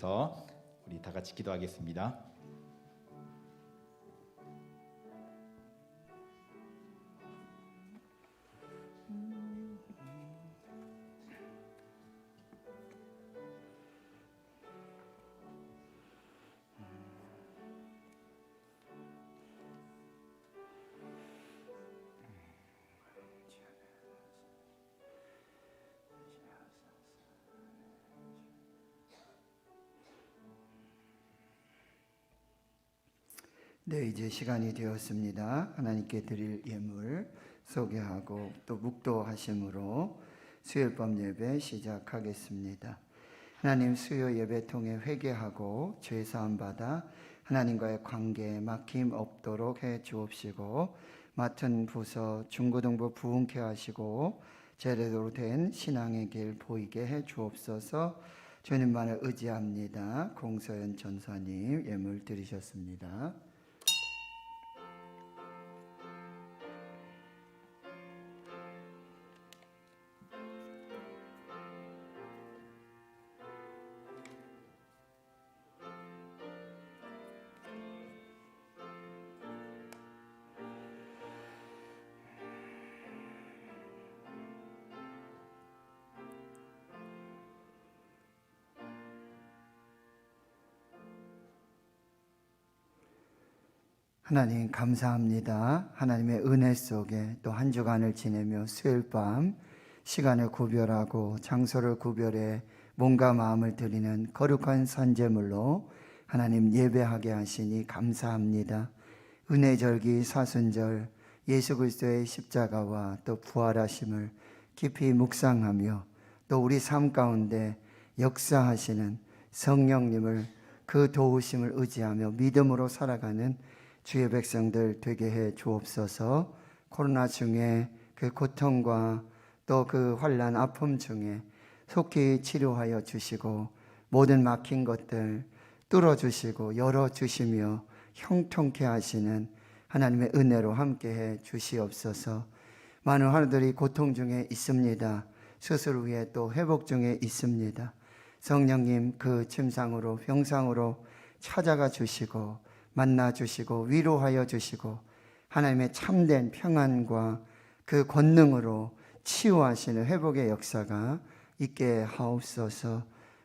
위해서 우리 다 같이 기도하겠습니다. 네, 이제 시간이 되었습니다. 하나님께 드릴 예물 소개하고 또 묵도하심으로 수요일밤 예배 시작하겠습니다. 하나님, 수요 예배 통해 회개하고 죄사함 받아 하나님과의 관계에 막힘 없도록 해 주옵시고, 맡은 부서 중고등부 부흥케 하시고 제대로 된 신앙의 길 보이게 해 주옵소서. 주님만을 의지합니다. 공서연 전사님 예물 드리셨습니다. 하나님 감사합니다. 하나님의 은혜 속에 또 한 주간을 지내며 수요일 밤 시간을 구별하고 장소를 구별해 몸과 마음을 드리는 거룩한 선제물로 하나님 예배하게 하시니 감사합니다. 은혜절기 사순절 예수 그리스도의 십자가와 또 부활하심을 깊이 묵상하며 또 우리 삶 가운데 역사하시는 성령님을 그 도우심을 의지하며 믿음으로 살아가는 주의 백성들 되게 해 주옵소서. 코로나 중에 그 고통과 또 그 환난 아픔 중에 속히 치료하여 주시고 모든 막힌 것들 뚫어주시고 열어주시며 형통케 하시는 하나님의 은혜로 함께해 주시옵소서. 많은 환우들이 고통 중에 있습니다. 수술 후에 또 회복 중에 있습니다. 성령님 그 침상으로 병상으로 찾아가 주시고 만나 주시고 위로하여 주시고 하나님의 참된 평안과 그 권능으로 치유하시는 회복의 역사가 있게 하옵소서.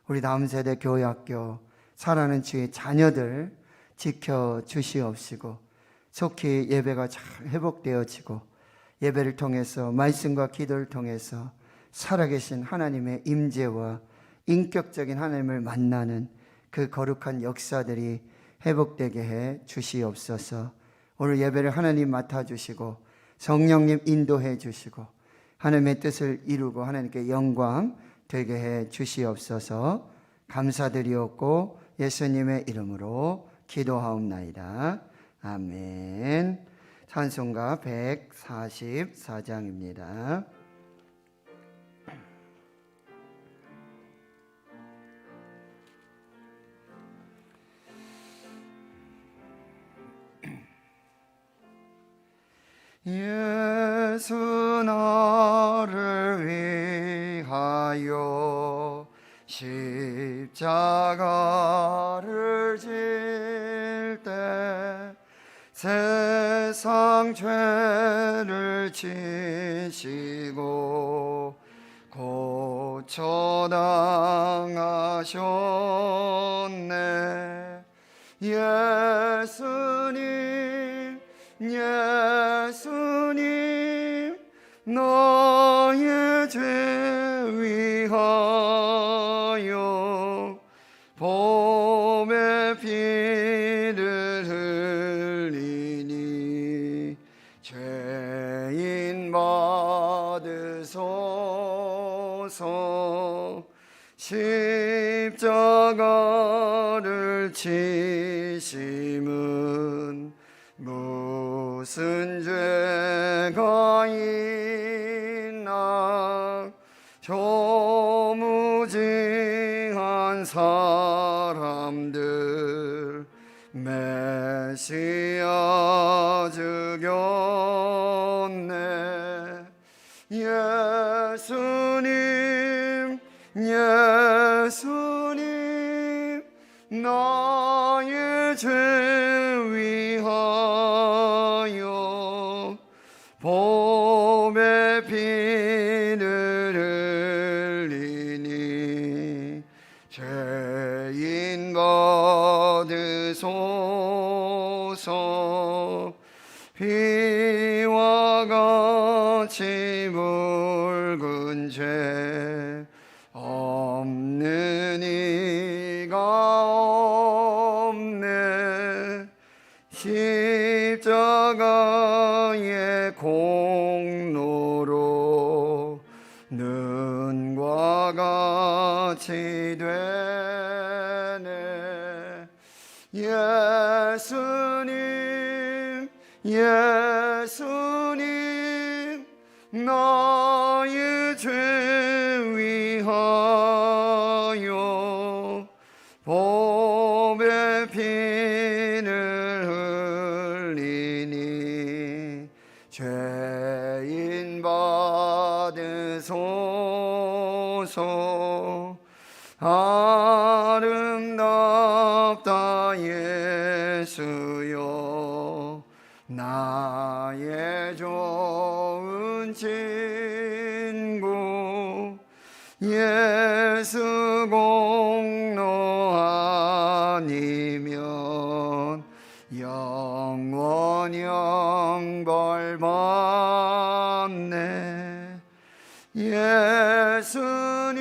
우리 다음 세대 교회학교 살아가는 주의 자녀들 지켜 주시옵시고 속히 예배가 잘 회복되어지고 예배를 통해서 말씀과 기도를 통해서 살아계신 하나님의 임재와 인격적인 하나님을 만나는 그 거룩한 역사들이 회복되게 해 주시옵소서. 오늘 예배를 하나님 맡아주시고 성령님 인도해 주시고 하나님의 뜻을 이루고 하나님께 영광 되게 해 주시옵소서. 감사드리옵고 예수님의 이름으로 기도하옵나이다. 아멘. 찬송가 144장입니다. 예수 나를 위하여 십자가를 질 때 세상 죄를 지시고 고쳐당하셨네. 예수님 예수님 너의 죄 위하여 봄의 피를 흘리니 죄인 받으소서. 십자가를 지심은 무슨 죄가 있나. 조무징한 사람들 메시아 죽였네. 예수님 예수님 나의 죄 위하여 봄의 비를 흘리니 죄인 받으소서. 비와 같이 붉은 죄 없는 이가 없네. 십자가의 공로로 눈과 같이 되네. 예수님 예수님 나의 죄 위하여 봄의 비를 흘리니 죄인 받으소서. 아름답다 예수여 나의 좋은 친구. 예수 공로 아니면 영원 영벌 받네. 예수님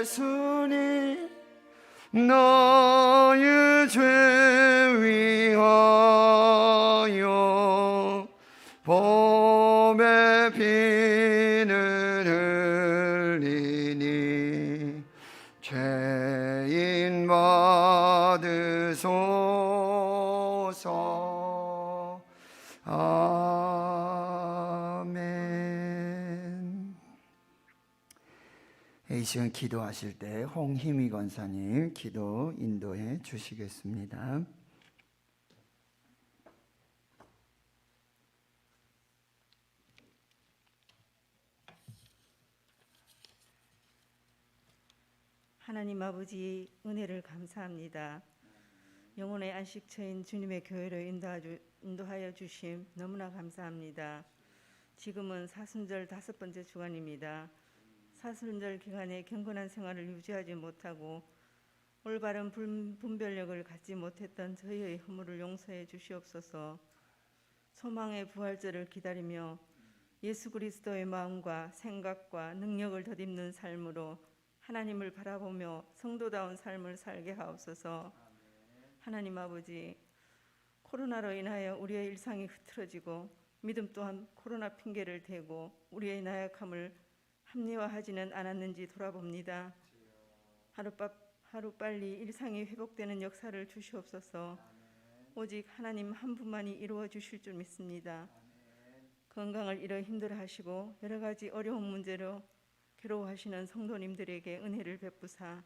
예수님 나의 죄 위하여 봄의 비를 흘리니 죄인 받으소서. 아멘. 이 시간 기도하실 때 홍희미 권사님 기도 인도해 주시겠습니다. 하나님 아버지 은혜를 감사합니다. 영혼의 안식처인 주님의 교회를 인도하여 주심 너무나 감사합니다. 지금은 사순절 5번째 주간입니다. 사순절 기간에 경건한 생활을 유지하지 못하고 올바른 분별력을 갖지 못했던 저희의 허물을 용서해 주시옵소서. 소망의 부활절을 기다리며 예수 그리스도의 마음과 생각과 능력을 덧입는 삶으로 하나님을 바라보며 성도다운 삶을 살게 하옵소서. 하나님 아버지, 코로나로 인하여 우리의 일상이 흐트러지고 믿음 또한 코로나 핑계를 대고 우리의 나약함을 합리화하지는 않았는지 돌아봅니다. 하루빨리 일상이 회복되는 역사를 주시옵소서. 오직 하나님 한 분만이 이루어 주실 줄 믿습니다. 건강을 잃어 힘들어하시고 여러 가지 어려운 문제로 괴로워하시는 성도님들에게 은혜를 베푸사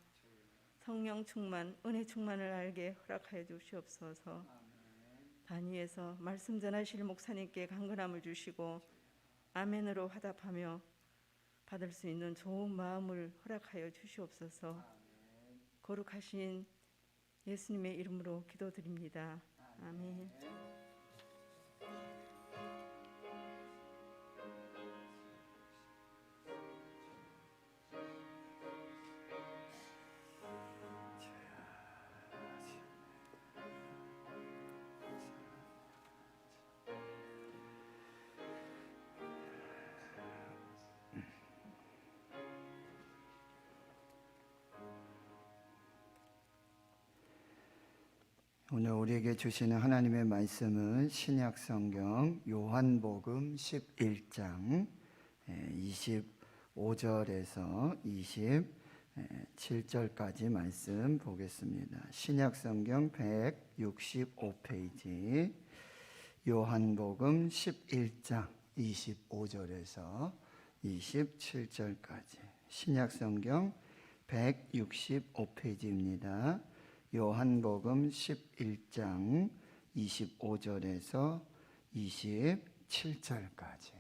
성령 충만, 은혜 충만을 알게 허락하여 주시옵소서. 단위에서 말씀 전하실 목사님께 강건함을 주시고 아멘으로 화답하며 받을 수 있는 좋은 마음을 허락하여 주시옵소서. 거룩하신 예수님의 이름으로 기도드립니다. 아멘. 오늘 우리에게 주시는 하나님의 말씀은 신약 성경 요한복음 11장 25절에서 27절까지 말씀 보겠습니다. 신약 성경 165페이지 요한복음 11장 25절에서 27절까지 신약 성경 165페이지입니다. 요한복음 11장 25절에서 27절까지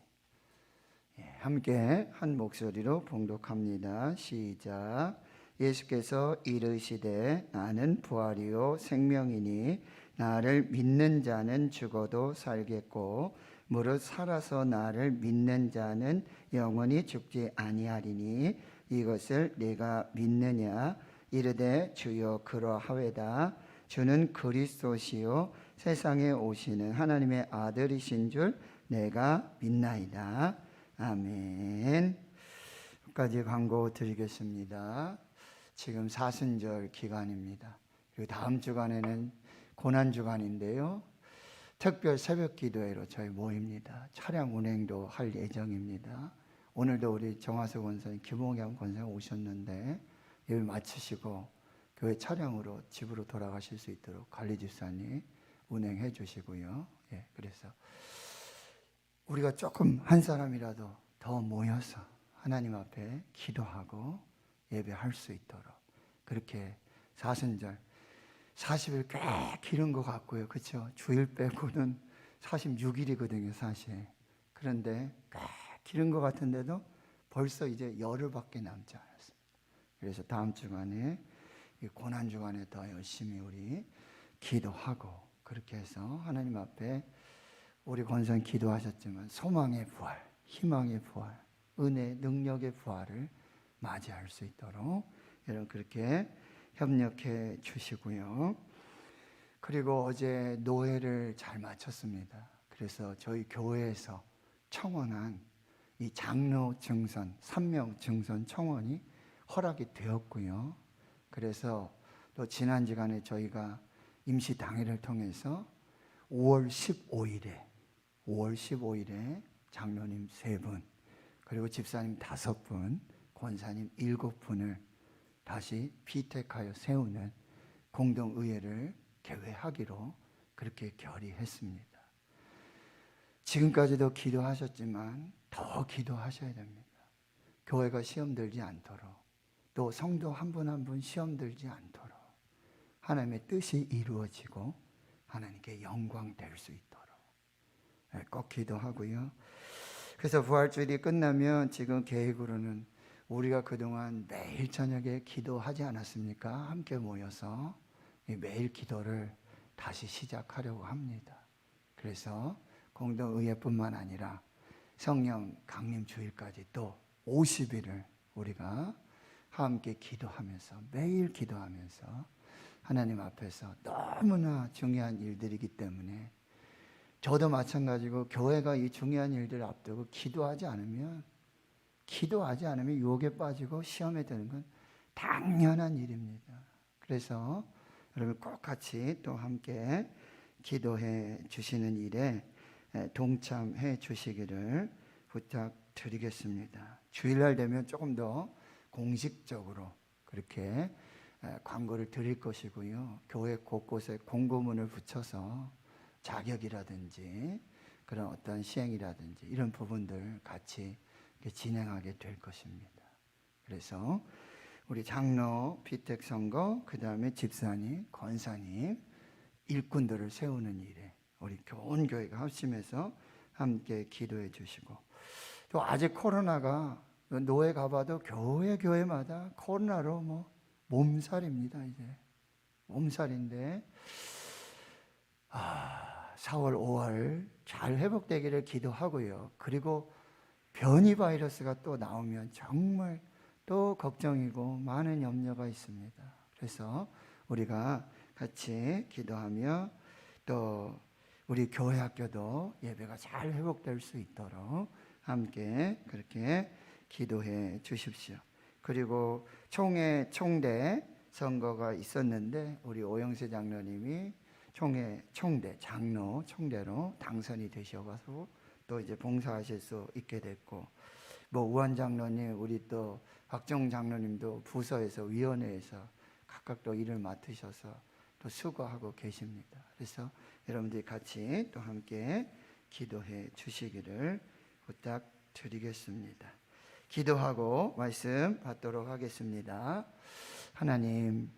함께 한 목소리로 봉독합니다. 시작. 예수께서 이르시되 나는 부활이요 생명이니 나를 믿는 자는 죽어도 살겠고 무릇 살아서 나를 믿는 자는 영원히 죽지 아니하리니 이것을 내가 믿느냐 이르되 주여 그러하외다. 주는 그리스도시요 세상에 오시는 하나님의 아들이신 줄 내가 믿나이다. 아멘. 여기까지 광고 드리겠습니다. 지금 사순절 기간입니다. 그리고 다음 주간에는 고난주간인데요. 특별 새벽 기도회로 저희 모입니다. 차량 운행도 할 예정입니다. 오늘도 우리 정화석 권사님, 김홍양 권사님 오셨는데 예배 마치시고 교회 차량으로 집으로 돌아가실 수 있도록 관리집사님 운행해 주시고요. 예, 그래서 우리가 조금 한 사람이라도 더 모여서 하나님 앞에 기도하고 예배할 수 있도록 그렇게 사순절 40일 꽤 길은 것 같고요. 그렇죠? 주일 빼고는 46일이거든요, 사실. 그런데 꽤 길은 것 같은데도 벌써 이제 열흘밖에 남지 않았습니다. 그래서 다음 주간에 이 고난 주간에 더 열심히 우리 기도하고 그렇게 해서 하나님 앞에 우리 권선 기도하셨지만 소망의 부활, 희망의 부활, 은혜, 능력의 부활을 맞이할 수 있도록 여러분 그렇게 협력해 주시고요. 그리고 어제 노회를 잘 마쳤습니다. 그래서 저희 교회에서 청원한 이 장로 증선, 3명 증선 청원이 허락이 되었고요. 그래서 또 지난 시간에 저희가 임시 당회를 통해서 5월 15일에 장로님 3분, 그리고 집사님 5분, 권사님 7분을 다시 피택하여 세우는 공동의회를 개회하기로 그렇게 결의했습니다. 지금까지도 기도하셨지만 더 기도하셔야 됩니다. 교회가 시험 들지 않도록, 또 성도 한 분 한 분 시험 들지 않도록 하나님의 뜻이 이루어지고 하나님께 영광 될 수 있도록 꼭 기도하고요. 그래서 부활주일이 끝나면 지금 계획으로는 우리가 그동안 매일 저녁에 기도하지 않았습니까? 함께 모여서 매일 기도를 다시 시작하려고 합니다. 그래서 공동의회뿐만 아니라 성령 강림 주일까지 또 50일을 우리가 함께 기도하면서 매일 기도하면서 하나님 앞에서 너무나 중요한 일들이기 때문에 저도 마찬가지고 교회가 이 중요한 일들을 앞두고 기도하지 않으면 유혹에 빠지고 시험에 드는 건 당연한 일입니다. 그래서 여러분 꼭 같이 또 함께 기도해 주시는 일에 동참해 주시기를 부탁드리겠습니다. 주일날 되면 조금 더 공식적으로 그렇게 광고를 드릴 것이고요. 교회 곳곳에 공고문을 붙여서 자격이라든지 그런 어떤 시행이라든지 이런 부분들 같이 진행하게 될 것입니다. 그래서 우리 장로, 피택 선거, 그 다음에 집사님, 권사님, 일꾼들을 세우는 일에 우리 온 교회가 합심해서 함께 기도해 주시고, 또 아직 코로나가 노회 가봐도 교회마다 코로나로 몸살입니다. 이제 몸살인데 4월, 5월 잘 회복되기를 기도하고요. 그리고 변이 바이러스가 또 나오면 정말 또 걱정이고 많은 염려가 있습니다. 그래서 우리가 같이 기도하며 또 우리 교회 학교도 예배가 잘 회복될 수 있도록 함께 그렇게 기도해 주십시오. 그리고 총대 선거가 있었는데 우리 오영세 장로님이 장로 총대로 당선이 되셔가지고 또 이제 봉사하실 수 있게 됐고, 우한 장로님, 우리 또 박정 장로님도 부서에서 위원회에서 각각 또 일을 맡으셔서 또 수고하고 계십니다. 그래서 여러분들이 같이 또 함께 기도해 주시기를 부탁드리겠습니다. 기도하고 말씀 받도록 하겠습니다. 하나님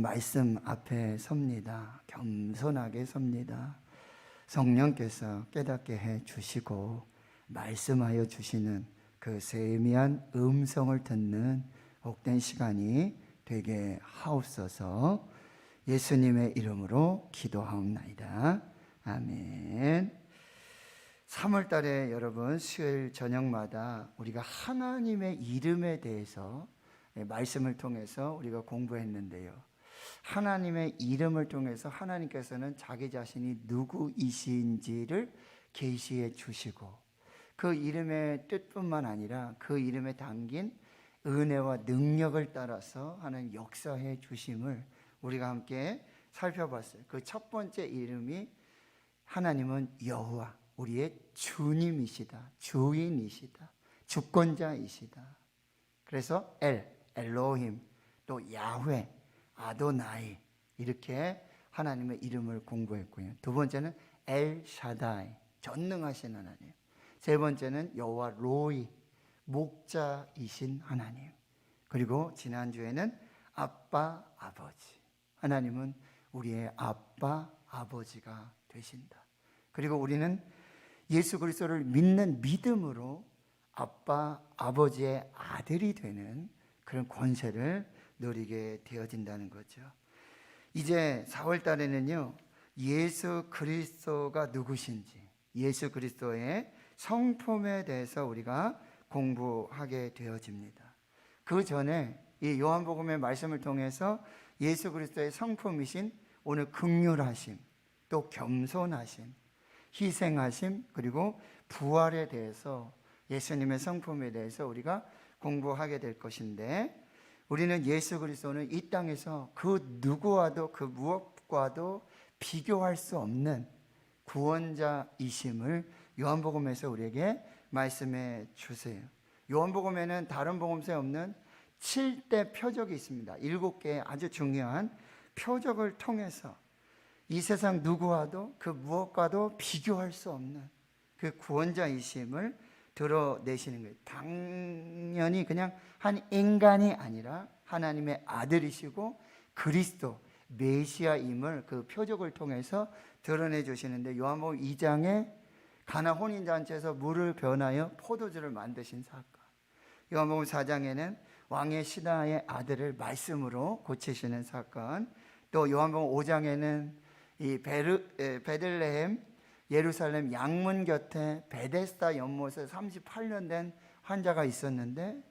말씀 앞에 섭니다. 겸손하게 섭니다. 성령께서 깨닫게 해 주시고 말씀하여 주시는 그 세미한 음성을 듣는 복된 시간이 되게 하옵소서. 예수님의 이름으로 기도하옵나이다. 아멘. 3월 달에 여러분 수요일 저녁마다 우리가 하나님의 이름에 대해서 말씀을 통해서 우리가 공부했는데요. 하나님의 이름을 통해서 하나님께서는 자기 자신이 누구이신지를 계시해 주시고 그 이름의 뜻뿐만 아니라 그 이름에 담긴 은혜와 능력을 따라서 하나님 역사해 주심을 우리가 함께 살펴봤어요. 그 첫 번째 이름이 하나님은 여호와, 우리의 주님이시다, 주인이시다, 주권자이시다. 그래서 엘로힘, 또 야훼, 아도나이 이렇게 하나님의 이름을 공부했고요. 두 번째는 엘샤다이, 전능하신 하나님. 세 번째는 여호와 로이, 목자이신 하나님. 그리고 지난주에는 아빠, 아버지. 하나님은 우리의 아빠, 아버지가 되신다. 그리고 우리는 예수 그리스도를 믿는 믿음으로 아빠, 아버지의 아들이 되는 그런 권세를 누리게 되어진다는 거죠. 이제 4월 달에는요, 예수 그리스도가 누구신지, 예수 그리스도의 성품에 대해서 우리가 공부하게 되어집니다. 그 전에 이 요한복음의 말씀을 통해서 예수 그리스도의 성품이신 오늘 긍휼하심, 또 겸손하심, 희생하심, 그리고 부활에 대해서 예수님의 성품에 대해서 우리가 공부하게 될 것인데, 우리는 예수 그리스도는 이 땅에서 그 누구와도 그 무엇과도 비교할 수 없는 구원자이심을 요한복음에서 우리에게 말씀해 주세요. 요한복음에는 다른 복음서에 없는 7대 표적이 있습니다. 7개의 아주 중요한 표적을 통해서 이 세상 누구와도 그 무엇과도 비교할 수 없는 그 구원자이심을 드러내시는 거예요. 당연히 그냥 한 인간이 아니라 하나님의 아들이시고 그리스도 메시아임을 그 표적을 통해서 드러내 주시는데, 요한복음 2장에 가나 혼인잔치에서 물을 변하여 포도주를 만드신 사건, 요한복음 4장에는 왕의 신하의 아들을 말씀으로 고치시는 사건, 또 요한복음 5장에는 이 베들레헴 예루살렘 양문 곁에 베데스다 연못에 38년 된 환자가 있었는데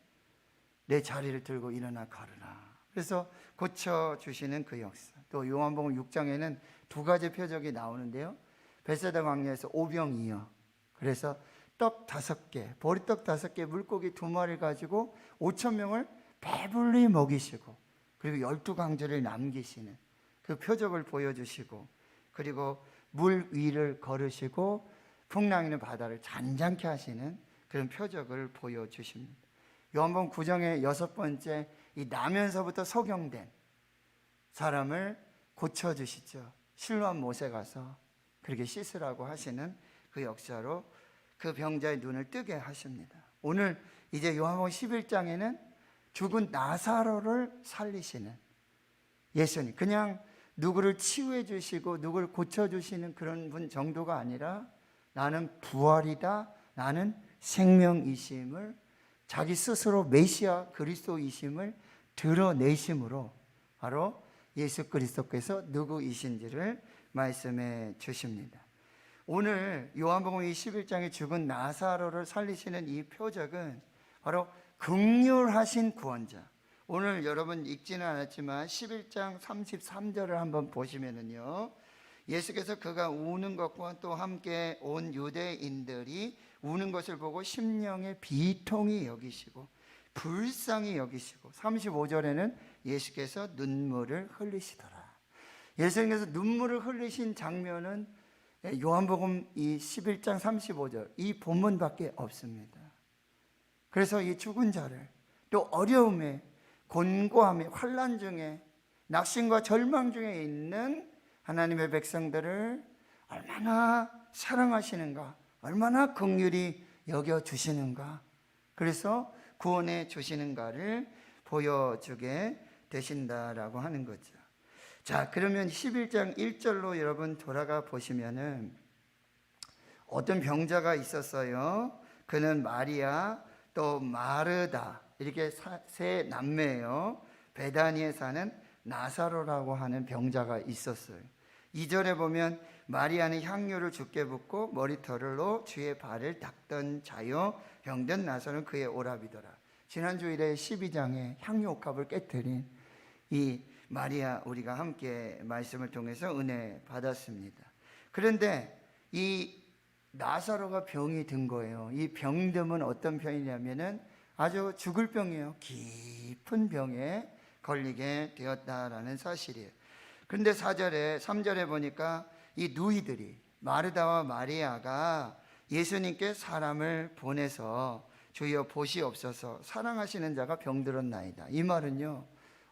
내 자리를 들고 일어나 걸으라. 그래서 고쳐주시는 그 역사. 또 요한복음 6장에는 두 가지 표적이 나오는데요. 베세다 광야에서 오병이어. 그래서 떡 5개, 보리떡 5개, 물고기 2마리를 가지고 5,000명을 배불리 먹이시고, 그리고 12강조를 남기시는 그 표적을 보여주시고, 그리고 물 위를 걸으시고 풍랑이는 바다를 잔잔케 하시는 그런 표적을 보여주십니다. 요한복음 9장의 6번째, 이 나면서부터 소경된 사람을 고쳐주시죠. 실로암 못에 가서 그렇게 씻으라고 하시는 그 역사로 그 병자의 눈을 뜨게 하십니다. 오늘 이제 요한복음 11장에는 죽은 나사로를 살리시는 예수님, 그냥 누구를 치유해 주시고 누구를 고쳐 주시는 그런 분 정도가 아니라 나는 부활이다, 나는 생명이심을, 자기 스스로 메시아 그리스도이심을 드러내심으로 바로 예수 그리스도께서 누구이신지를 말씀해 주십니다. 오늘 요한복음 11장에 죽은 나사로를 살리시는 이 표적은 바로 긍휼하신 구원자. 오늘 여러분 읽지는 않았지만 11장 33절을 한번 보시면은요, 예수께서 그가 우는 것과 또 함께 온 유대인들이 우는 것을 보고 심령의 비통이 여기시고 불쌍히 여기시고, 35절에는 예수께서 눈물을 흘리시더라. 예수님께서 눈물을 흘리신 장면은 요한복음 이 11장 35절 이 본문밖에 없습니다. 그래서 이 죽은 자를, 또 어려움에, 곤고함에, 환난 중에, 낙심과 절망 중에 있는 하나님의 백성들을 얼마나 사랑하시는가, 얼마나 긍휼히 여겨주시는가, 그래서 구원해 주시는가를 보여주게 되신다라고 하는 거죠. 자, 그러면 11장 1절로 여러분 돌아가 보시면은 어떤 병자가 있었어요. 그는 마리아 또 마르다 이렇게 세 남매예요. 베다니에 사는 나사로라고 하는 병자가 있었어요. 2절에 보면 마리아는 향유를 주께 붓고 머리털로 주의 발을 닦던 자요 병든 나사로는 그의 오랍이더라. 지난주일에 12장에 향유 옥합을 깨뜨린 이 마리아, 우리가 함께 말씀을 통해서 은혜 받았습니다. 그런데 이 나사로가 병이 든 거예요. 이 병듦은 어떤 병이냐면은 아주 죽을 병이에요. 깊은 병에 걸리게 되었다라는 사실이에요. 그런데 3절에 보니까 이 누이들이 마르다와 마리아가 예수님께 사람을 보내서 주여 보시옵소서, 사랑하시는 자가 병들었나이다. 이 말은요,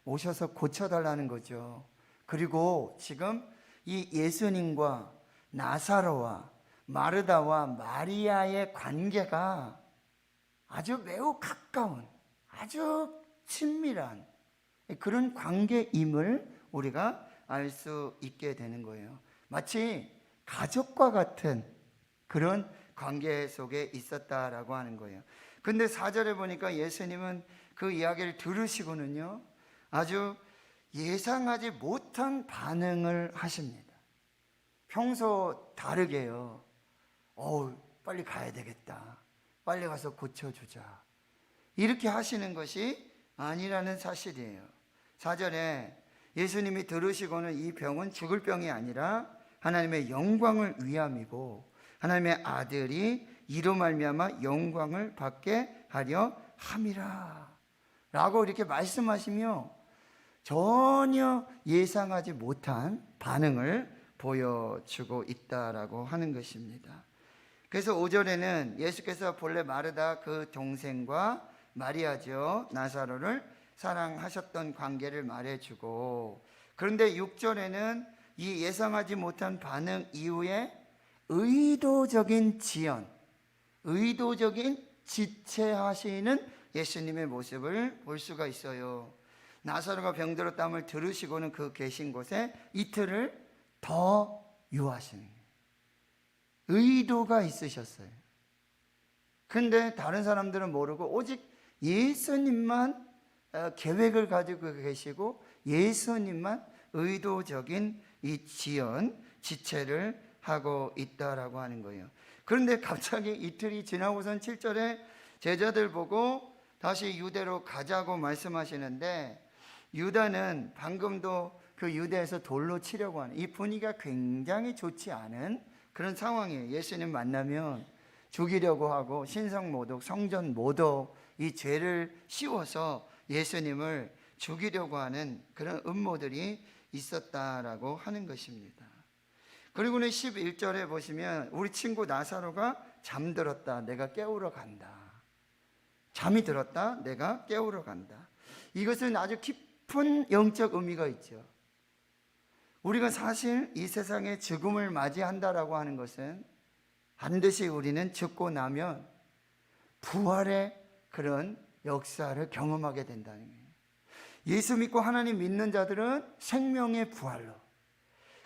오셔서 고쳐달라는 거죠. 그리고 지금 이 예수님과 나사로와 마르다와 마리아의 관계가 아주 매우 가까운, 아주 친밀한 그런 관계임을 우리가 알 수 있게 되는 거예요. 마치 가족과 같은 그런 관계 속에 있었다라고 하는 거예요. 근데 4절에 보니까 예수님은 그 이야기를 들으시고는요, 아주 예상하지 못한 반응을 하십니다. 평소 다르게요. 빨리 가야 되겠다. 빨리 가서 고쳐주자. 이렇게 하시는 것이 아니라는 사실이에요. 4절에 예수님이 들으시고는 이 병은 죽을 병이 아니라 하나님의 영광을 위함이고 하나님의 아들이 이로 말미암아 영광을 받게 하려 함이라 라고 이렇게 말씀하시며 전혀 예상하지 못한 반응을 보여주고 있다라고 하는 것입니다. 그래서 5절에는 예수께서 본래 마르다 그 동생과 마리아죠, 나사로를 사랑하셨던 관계를 말해주고, 그런데 6절에는 이 예상하지 못한 반응 이후에 의도적인 지연, 의도적인 지체하시는 예수님의 모습을 볼 수가 있어요. 나사로가 병들었다함을 들으시고는 그 계신 곳에 이틀을 더 유하시는 거예요. 의도가 있으셨어요. 근데 다른 사람들은 모르고 오직 예수님만 계획을 가지고 계시고 예수님만 의도적인 이 지연, 지체를 하고 있다라고 하는 거예요. 그런데 갑자기 이틀이 지나고선 7절에 제자들 보고 다시 유대로 가자고 말씀하시는데, 유다는 방금도 그 유대에서 돌로 치려고 하는 이 분위기가 굉장히 좋지 않은 그런 상황이에요. 예수님 만나면 죽이려고 하고 신성모독, 성전모독 이 죄를 씌워서 예수님을 죽이려고 하는 그런 음모들이 있었다라고 하는 것입니다. 그리고는 11절에 보시면 우리 친구 나사로가 잠들었다, 내가 깨우러 간다. 잠이 들었다, 내가 깨우러 간다. 이것은 아주 깊은 영적 의미가 있죠. 우리가 사실 이 세상에 죽음을 맞이한다라고 하는 것은 반드시 우리는 죽고 나면 부활의 그런 역사를 경험하게 된다는 거예요. 예수 믿고 하나님 믿는 자들은 생명의 부활로,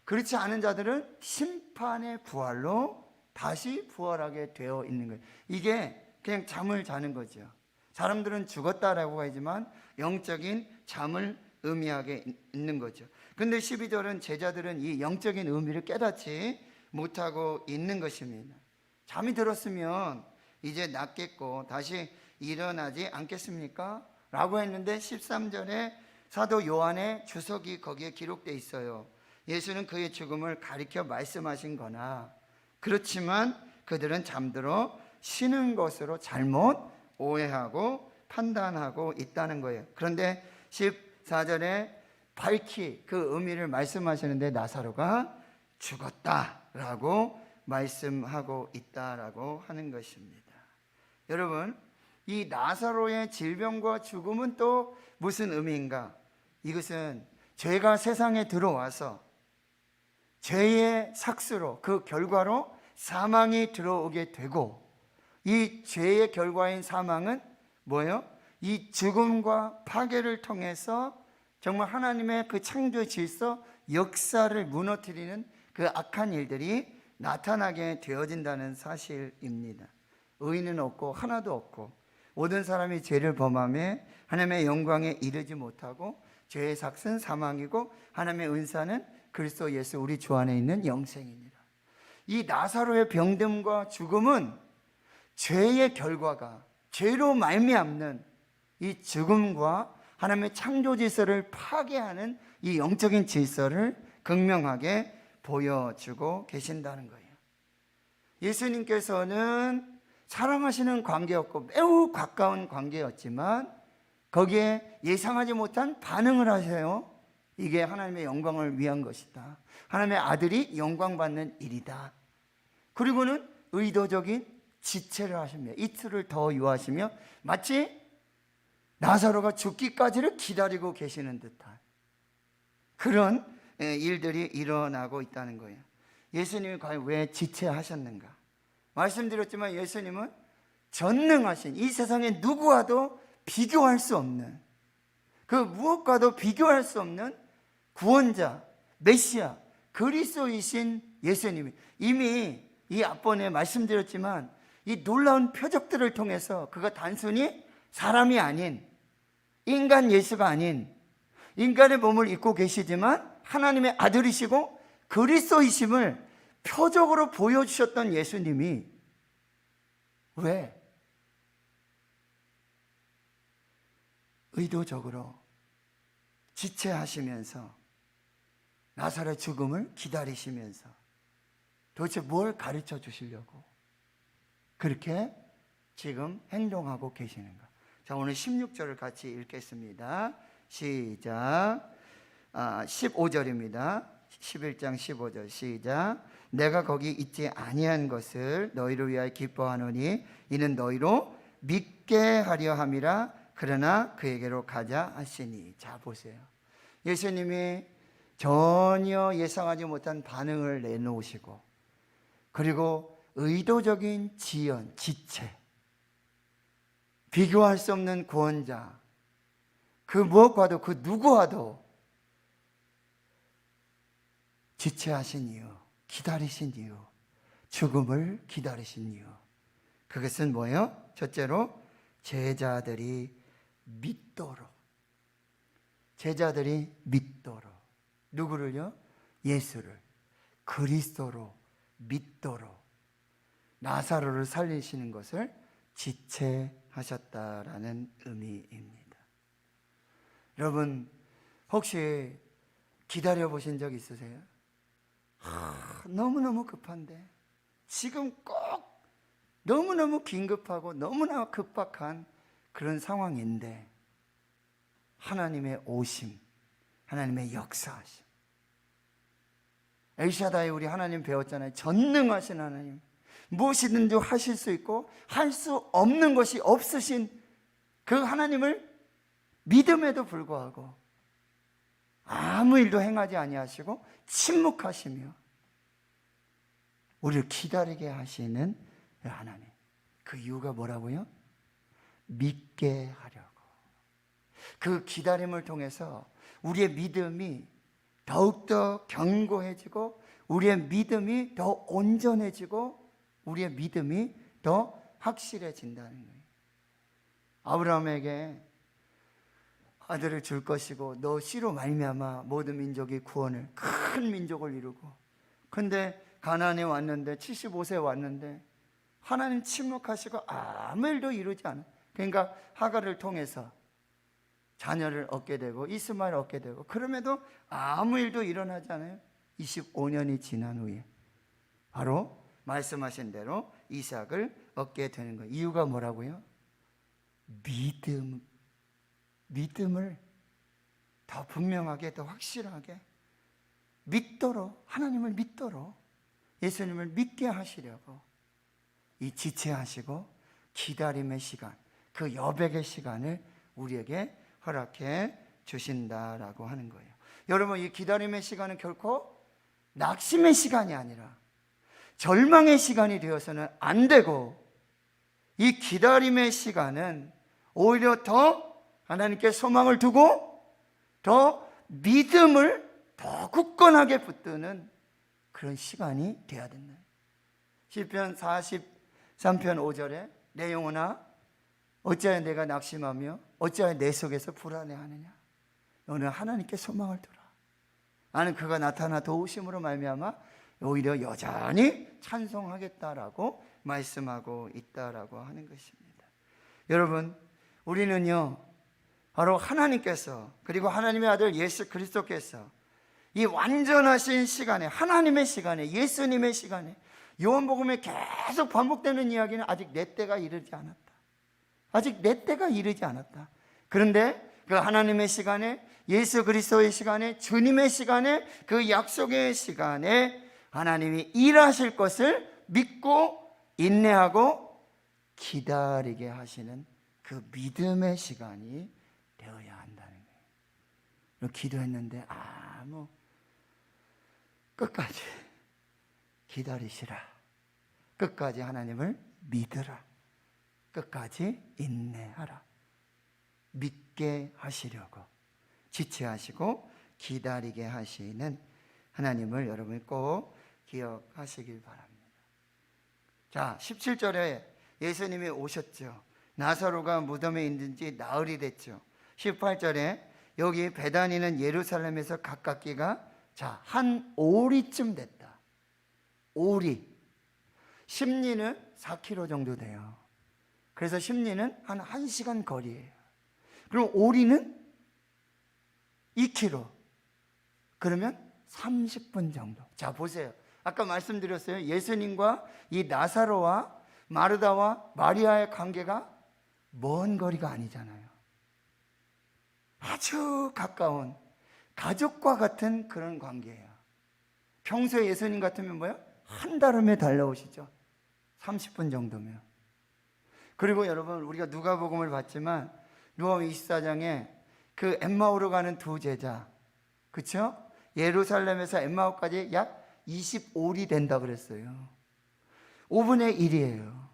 그렇지 않은 자들은 심판의 부활로 다시 부활하게 되어 있는 거예요. 이게 그냥 잠을 자는 거죠. 사람들은 죽었다라고 하지만 영적인 잠을 의미하게 있는 거죠. 근데 12절은 제자들은 이 영적인 의미를 깨닫지 못하고 있는 것입니다. 잠이 들었으면 이제 낫겠고 다시 일어나지 않겠습니까? 라고 했는데 13절에 사도 요한의 주석이 거기에 기록되어 있어요. 예수는 그의 죽음을 가리켜 말씀하신 거나, 그렇지만 그들은 잠들어 쉬는 것으로 잘못 오해하고 판단하고 있다는 거예요. 그런데 14절에 밝히 그 의미를 말씀하시는데 나사로가 죽었다라고 말씀하고 있다라고 하는 것입니다. 여러분, 이 나사로의 질병과 죽음은 또 무슨 의미인가? 이것은 죄가 세상에 들어와서 죄의 삭스로, 그 결과로 사망이 들어오게 되고, 이 죄의 결과인 사망은 뭐예요? 이 죽음과 파괴를 통해서 정말 하나님의 그 창조 질서, 역사를 무너뜨리는 그 악한 일들이 나타나게 되어진다는 사실입니다. 의인은 없고 하나도 없고 모든 사람이 죄를 범하며 하나님의 영광에 이르지 못하고 죄의 삭은 사망이고 하나님의 은사는 그리스도 예수 우리 주 안에 있는 영생이니라. 이 나사로의 병듦과 죽음은 죄의 결과가, 죄로 말미암는 이 죽음과 하나님의 창조 질서를 파괴하는 이 영적인 질서를 극명하게 보여주고 계신다는 거예요. 예수님께서는 사랑하시는 관계였고 매우 가까운 관계였지만 거기에 예상하지 못한 반응을 하세요. 이게 하나님의 영광을 위한 것이다. 하나님의 아들이 영광받는 일이다. 그리고는 의도적인 지체를 하시며 이틀을 더 유하시며 마치 나사로가 죽기까지를 기다리고 계시는 듯한 그런 일들이 일어나고 있다는 거예요. 예수님이 과연 왜 지체하셨는가? 말씀드렸지만 예수님은 전능하신 이 세상에 누구와도 비교할 수 없는, 그 무엇과도 비교할 수 없는 구원자, 메시아, 그리스도이신 예수님이 이미 이 앞번에 말씀드렸지만 이 놀라운 표적들을 통해서 그가 단순히 사람이 아닌, 인간 예수가 아닌 인간의 몸을 입고 계시지만 하나님의 아들이시고 그리스도이심을 표적으로 보여주셨던 예수님이 왜 의도적으로 지체하시면서 나사로의 죽음을 기다리시면서 도대체 뭘 가르쳐 주시려고 그렇게 지금 행동하고 계시는가? 자, 오늘 16절을 같이 읽겠습니다. 시작. 15절입니다. 11장 15절 시작. 내가 거기 있지 아니한 것을 너희를 위하여 기뻐하노니 이는 너희로 믿게 하려 함이라. 그러나 그에게로 가자 하시니. 자, 보세요. 예수님이 전혀 예상하지 못한 반응을 내놓으시고 그리고 의도적인 지연, 지체, 비교할 수 없는 구원자, 그 무엇과도 그 누구와도 지체하신 이유, 기다리신 이유, 죽음을 기다리신 이유, 그것은 뭐예요? 첫째로 제자들이 믿도록, 제자들이 믿도록, 누구를요? 예수를 그리스도로 믿도록 나사로를 살리시는 것을 지체하셨다라는 의미입니다. 여러분, 혹시 기다려 보신 적 있으세요? 너무너무 급한데, 지금 꼭 너무너무 긴급하고 너무나 급박한 그런 상황인데 하나님의 오심, 하나님의 역사하심. 엘샤다이 우리 하나님 배웠잖아요. 전능하신 하나님, 무엇이든지 하실 수 있고 할 수 없는 것이 없으신 그 하나님을 믿음에도 불구하고 아무 일도 행하지 아니하시고 침묵하시며 우리를 기다리게 하시는 하나님, 그 이유가 뭐라고요? 믿게 하려고. 그 기다림을 통해서 우리의 믿음이 더욱더 견고해지고 우리의 믿음이 더 온전해지고 우리의 믿음이 더 확실해진다는 거예요. 아브라함에게 아들을 줄 것이고 너 씨로 말미암아 모든 민족이 구원을, 큰 민족을 이루고, 근데 가나안에 왔는데 75세에 왔는데 하나님 침묵하시고 아무 일도 이루지 않아요. 그러니까 하갈을 통해서 자녀를 얻게 되고 이스마엘을 얻게 되고, 그럼에도 아무 일도 일어나지 않아요. 25년이 지난 후에 바로 말씀하신 대로 이삭을 얻게 되는 거예요. 이유가 뭐라고요? 믿음을 더 분명하게, 더 확실하게 믿도록, 하나님을 믿도록, 예수님을 믿게 하시려고 이 지체하시고 기다림의 시간, 그 여백의 시간을 우리에게 허락해 주신다라고 하는 거예요. 여러분, 이 기다림의 시간은 결코 낙심의 시간이 아니라 절망의 시간이 되어서는 안 되고, 이 기다림의 시간은 오히려 더 하나님께 소망을 두고 더 믿음을 더 굳건하게 붙드는 그런 시간이 되어야 된다. 시편 43편 5절에 내 영혼아 어찌하여 내가 낙심하며 어찌하여 내 속에서 불안해하느냐? 너는 하나님께 소망을 두라. 나는 그가 나타나 도우심으로 말미암아 오히려 여전히 찬송하겠다라고 말씀하고 있다라고 하는 것입니다. 여러분, 우리는요 바로 하나님께서 그리고 하나님의 아들 예수 그리스도께서 이 완전하신 시간에, 하나님의 시간에, 예수님의 시간에, 요한복음에 계속 반복되는 이야기는 아직 내 때가 이르지 않았다. 아직 내 때가 이르지 않았다. 그런데 그 하나님의 시간에, 예수 그리스도의 시간에, 주님의 시간에, 그 약속의 시간에 하나님이 일하실 것을 믿고 인내하고 기다리게 하시는 그 믿음의 시간이 되어야 한다는 거예요. 기도했는데 끝까지 기다리시라. 끝까지 하나님을 믿으라. 끝까지 인내하라. 믿게 하시려고 지체하시고 기다리게 하시는 하나님을 여러분이 꼭 기억하시길 바랍니다. 자, 17절에 예수님이 오셨죠. 나사로가 무덤에 있는 지 나흘이 됐죠. 18절에 여기 베다니는 예루살렘에서 가깝기가 한 오리쯤 됐다. 오리. 심리는 4km 정도 돼요. 그래서 심리는 한 1시간 거리예요. 그럼 오리는 2km. 그러면 30분 정도. 자, 보세요. 아까 말씀드렸어요. 예수님과 이 나사로와 마르다와 마리아의 관계가 먼 거리가 아니잖아요. 아주 가까운 가족과 같은 그런 관계예요. 평소에 예수님 같으면 뭐예요? 한 달음에 달려오시죠. 30분 정도면. 그리고 여러분, 우리가 누가복음을 봤지만 누가복음 24장에 그 엠마오로 가는 두 제자, 그렇죠? 예루살렘에서 엠마오까지 약 25리 된다 그랬어요. 5분의 1이에요.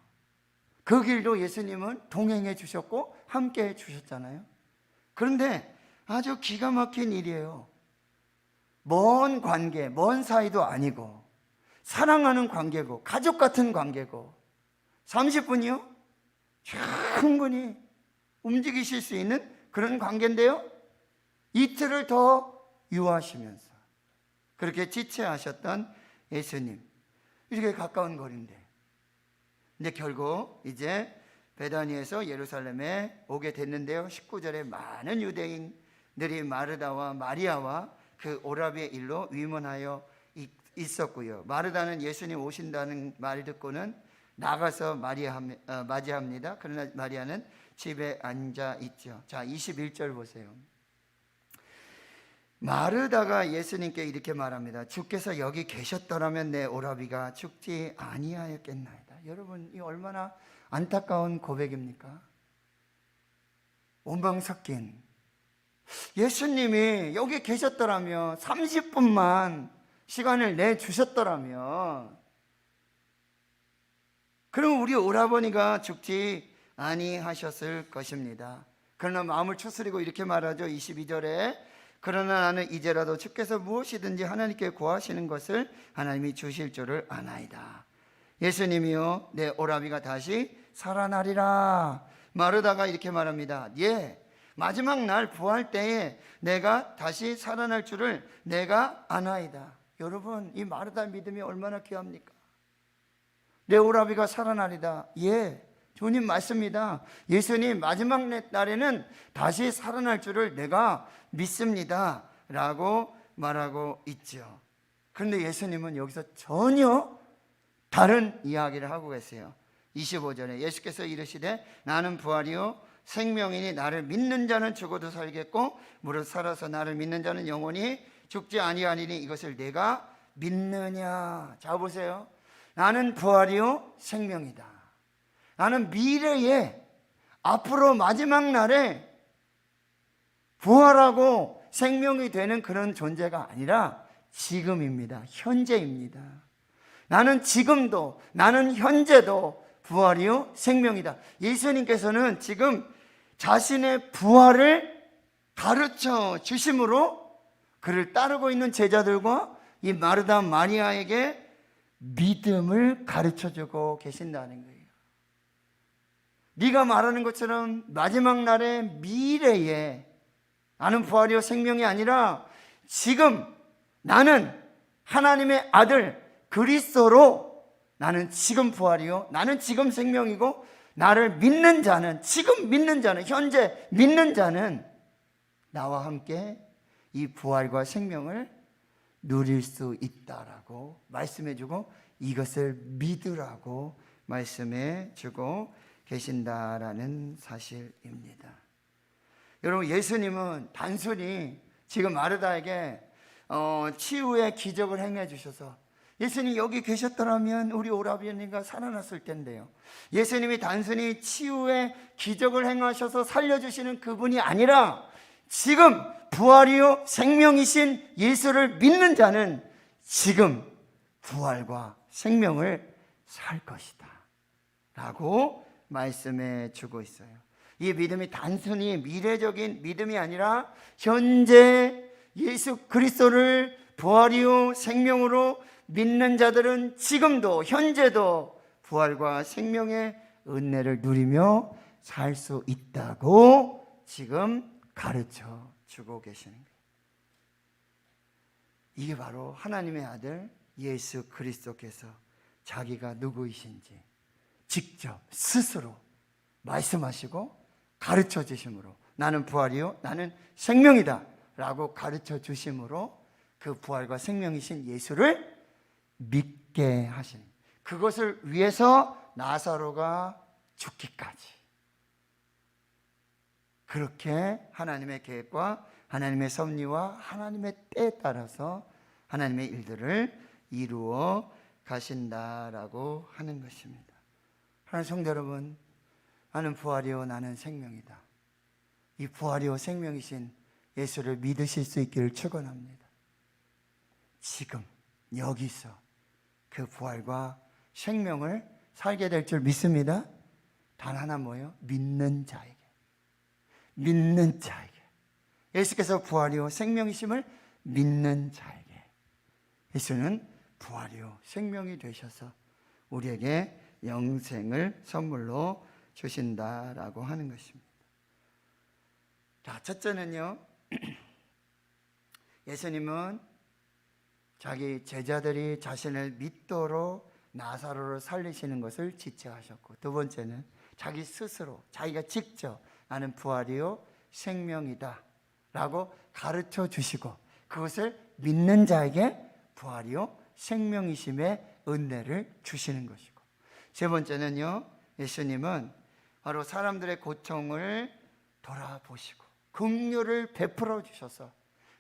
그 길도 예수님은 동행해 주셨고 함께 해 주셨잖아요. 그런데 아주 기가 막힌 일이에요. 먼 관계, 먼 사이도 아니고 사랑하는 관계고 가족 같은 관계고 30분이요? 충분히 움직이실 수 있는 그런 관계인데요. 이틀을 더 유하시면서 그렇게 지체하셨던 예수님. 이렇게 가까운 거리인데. 근데 결국 이제 베다니에서 예루살렘에 오게 됐는데요. 19절에 많은 유대인들이 마르다와 마리아와 그 오라비의 일로 위문하여 있었고요. 마르다는 예수님 오신다는 말 듣고는 나가서 맞이합니다. 그러나 마리아는 집에 앉아 있죠. 자, 21절 보세요. 마르다가 예수님께 이렇게 말합니다. 주께서 여기 계셨더라면 내 오라비가 죽지 아니하였겠나이다. 여러분, 이 얼마나 안타까운 고백입니까? 원망 섞인. 예수님이 여기 계셨더라면 30분만 시간을 내주셨더라면 그럼 우리 오라버니가 죽지 아니하셨을 것입니다. 그러나 마음을 추스리고 이렇게 말하죠. 22절에 그러나 나는 이제라도 주께서 무엇이든지 하나님께 구하시는 것을 하나님이 주실 줄을 아나이다. 예수님이요 내 오라비가 다시 살아나리라. 마르다가 이렇게 말합니다. 예, 마지막 날 부활 때에 내가 다시 살아날 줄을 내가 아나이다. 여러분, 이 마르다 믿음이 얼마나 귀합니까? 내 오라비가 살아나리다. 예, 주님 맞습니다. 예수님 마지막 날에는 다시 살아날 줄을 내가 믿습니다 라고 말하고 있죠. 그런데 예수님은 여기서 전혀 다른 이야기를 하고 계세요. 25절에 예수께서 이르시되 나는 부활이요 생명이니 나를 믿는 자는 죽어도 살겠고 무릇 살아서 나를 믿는 자는 영원히 죽지 아니하리니 이것을 내가 믿느냐. 자, 보세요. 나는 부활이요 생명이다. 나는 미래에 앞으로 마지막 날에 부활하고 생명이 되는 그런 존재가 아니라 지금입니다. 현재입니다. 나는 지금도, 나는 현재도 부활이요 생명이다. 예수님께서는 지금 자신의 부활을 가르쳐 주심으로 그를 따르고 있는 제자들과 이 마르다 마리아에게 믿음을 가르쳐 주고 계신다는 거예요. 네가 말하는 것처럼 마지막 날의 미래에 나는 부활이요 생명이 아니라 지금 나는 하나님의 아들 그리스도로 나는 지금 부활이요 나는 지금 생명이고 나를 믿는 자는 지금 믿는 자는 현재 믿는 자는 나와 함께 이 부활과 생명을 누릴 수 있다라고 말씀해 주고 이것을 믿으라고 말씀해 주고 계신다라는 사실입니다. 여러분 예수님은 단순히 지금 마르다에게 치유의 기적을 행해 주셔서 예수님이 여기 계셨더라면 우리 오라비언니가 살아났을 텐데요. 예수님이 단순히 치유의 기적을 행하셔서 살려주시는 그분이 아니라 지금 부활이요 생명이신 예수를 믿는 자는 지금 부활과 생명을 살 것이다 라고 말씀해 주고 있어요. 이 믿음이 단순히 미래적인 믿음이 아니라 현재 예수 그리스도를 부활이요 생명으로 믿는 자들은 지금도 현재도 부활과 생명의 은혜를 누리며 살 수 있다고 지금 가르쳐 주고 계시는 거예요. 이게 바로 하나님의 아들 예수 그리스도께서 자기가 누구이신지 직접 스스로 말씀하시고 가르쳐 주심으로 나는 부활이요 나는 생명이다 라고 가르쳐 주심으로 그 부활과 생명이신 예수를 믿게 하신 그것을 위해서 나사로가 죽기까지 그렇게 하나님의 계획과 하나님의 섭리와 하나님의 때에 따라서 하나님의 일들을 이루어 가신다라고 하는 것입니다. 하나님 성도 여러분, 나는 부활이요 나는 생명이다. 이 부활이요 생명이신 예수를 믿으실 수 있기를 축원합니다. 지금 여기서 그 부활과 생명을 살게 될 줄 믿습니다. 단 하나 뭐예요? 믿는 자에게. 믿는 자에게. 예수께서 부활이요 생명이심을 믿는 자에게. 예수는 부활이요 생명이 되셔서 우리에게 영생을 선물로 주신다라고 하는 것입니다. 자, 첫째는요. 예수님은 자기 제자들이 자신을 믿도록 나사로를 살리시는 것을 지체하셨고, 두 번째는 자기 스스로 자기가 직접 나는 부활이요 생명이다 라고 가르쳐 주시고 그것을 믿는 자에게 부활이요 생명이심의 은혜를 주시는 것이고, 세 번째는요 예수님은 바로 사람들의 고통을 돌아보시고 긍휼을 베풀어 주셔서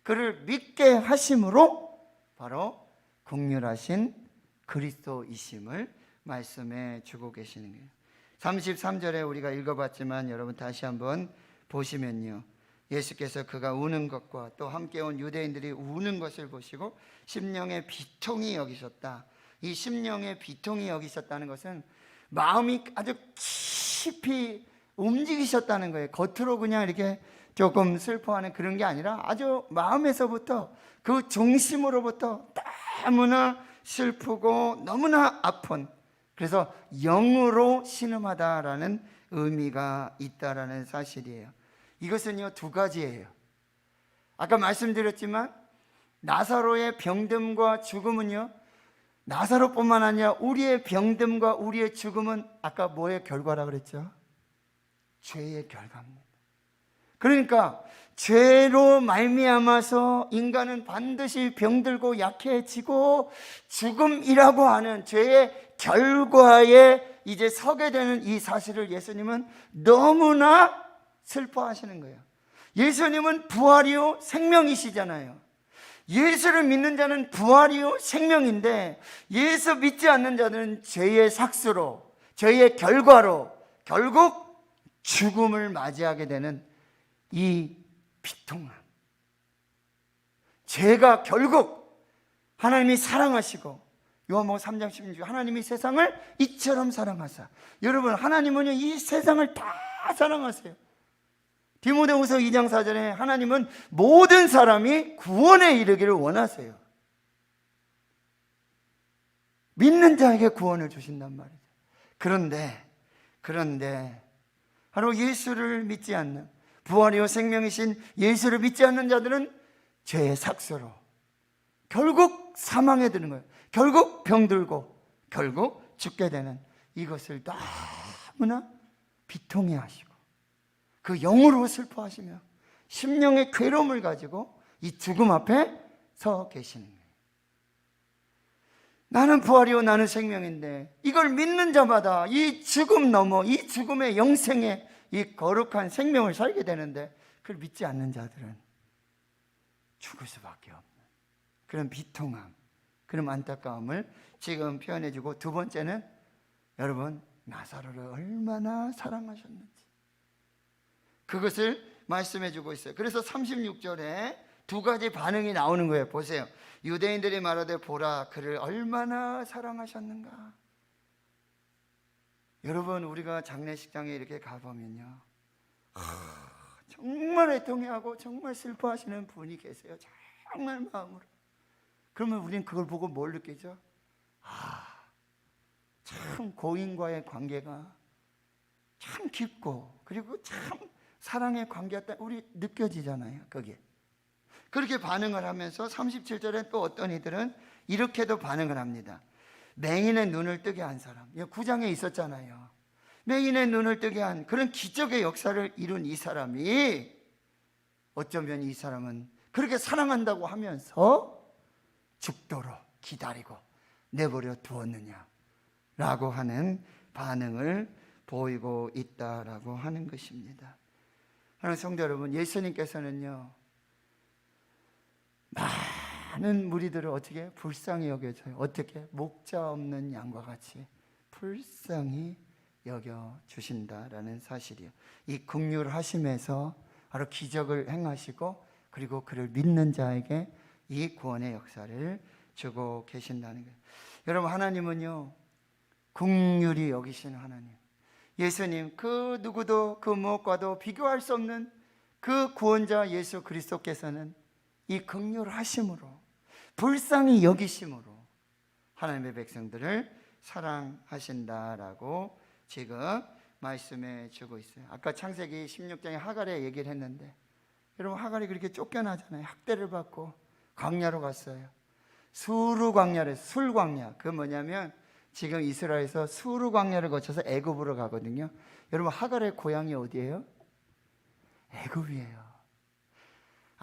그를 믿게 하심으로 바로 긍휼하신 그리스도이심을 말씀해 주고 계시는 거예요. 33절에 우리가 읽어봤지만 여러분 다시 한번 보시면요, 예수께서 그가 우는 것과 또 함께 온 유대인들이 우는 것을 보시고 심령의 비통이 여기셨다. 이 심령의 비통이 여기셨다는 것은 마음이 아주 깊이 움직이셨다는 거예요. 겉으로 그냥 이렇게 조금 슬퍼하는 그런 게 아니라 아주 마음에서부터 그 중심으로부터 너무나 슬프고 너무나 아픈, 그래서 영으로 신음하다라는 의미가 있다라는 사실이에요. 이것은요 두 가지예요. 아까 말씀드렸지만 나사로의 병듦과 죽음은요, 나사로뿐만 아니라 우리의 병듦과 우리의 죽음은 아까 뭐의 결과라 그랬죠? 죄의 결과입니다. 그러니까 죄로 말미암아서 인간은 반드시 병들고 약해지고 죽음이라고 하는 죄의 결과에 이제 서게 되는 이 사실을 예수님은 너무나 슬퍼하시는 거예요. 예수님은 부활이요 생명이시잖아요. 예수를 믿는 자는 부활이요 생명인데 예수 믿지 않는 자는 죄의 삭수로 죄의 결과로 결국 죽음을 맞이하게 되는 이 비통함, 죄가 결국 하나님이 사랑하시고 요한복음 3장 16절 하나님이 세상을 이처럼 사랑하사, 여러분 하나님은요 이 세상을 다 사랑하세요. 디모데후서 2장 4절에 하나님은 모든 사람이 구원에 이르기를 원하세요. 믿는 자에게 구원을 주신단 말이죠. 그런데 바로 예수를 믿지 않는, 부활이요 생명이신 예수를 믿지 않는 자들은 죄의 삭수로 결국 사망에 드는 거예요. 결국 병들고 결국 죽게 되는, 이것을 너무나 비통해 하시고 그 영으로 슬퍼하시며 심령의 괴로움을 가지고 이 죽음 앞에 서 계시는 거예요. 나는 부활이요 나는 생명인데 이걸 믿는 자마다 이 죽음 넘어 이 죽음의 영생의 이 거룩한 생명을 살게 되는데, 그걸 믿지 않는 자들은 죽을 수밖에 없는 그런 비통함, 그런 안타까움을 지금 표현해주고, 두 번째는 여러분 나사로를 얼마나 사랑하셨는지 그것을 말씀해주고 있어요. 그래서 36절에 두 가지 반응이 나오는 거예요. 보세요. 유대인들이 말하되 보라 그를 얼마나 사랑하셨는가. 여러분 우리가 장례식장에 이렇게 가보면요, 정말 애통해하고 정말 슬퍼하시는 분이 계세요. 정말 마음으로. 그러면 우리는 그걸 보고 뭘 느끼죠? 참 고인과의 관계가 참 깊고 그리고 참 사랑의 관계였다, 우리 느껴지잖아요. 그게 그렇게 반응을 하면서 37절에 또 어떤 이들은 이렇게도 반응을 합니다. 맹인의 눈을 뜨게 한 사람, 9장에 있었잖아요. 맹인의 눈을 뜨게 한 그런 기적의 역사를 이룬 이 사람이, 어쩌면 이 사람은 그렇게 사랑한다고 하면서 죽도록 기다리고 내버려 두었느냐 라고 하는 반응을 보이고 있다라고 하는 것입니다. 하나님 성도 여러분, 예수님께서는요 많은 무리들을 어떻게 불쌍히 여겨줘요. 어떻게? 목자 없는 양과 같이 불쌍히 여겨주신다라는 사실이요, 이 긍휼하심에서 바로 기적을 행하시고 그리고 그를 믿는 자에게 이 구원의 역사를 주고 계신다는 거예요. 여러분 하나님은요 긍휼히 여기시는 하나님, 예수님 그 누구도 그 무엇과도 비교할 수 없는 그 구원자 예수 그리스도께서는 이 긍휼하심으로 불쌍히 여기심으로 하나님의 백성들을 사랑하신다라고 지금 말씀해 주고 있어요. 아까 창세기 16장에 하갈의 얘기를 했는데, 여러분 하갈이 그렇게 쫓겨나잖아요. 학대를 받고 광야로 갔어요. 수르 광야를, 술 광야, 그 뭐냐면 지금 이스라엘에서 수르 광야를 거쳐서 애굽으로 가거든요. 여러분 하갈의 고향이 어디예요? 애굽이에요.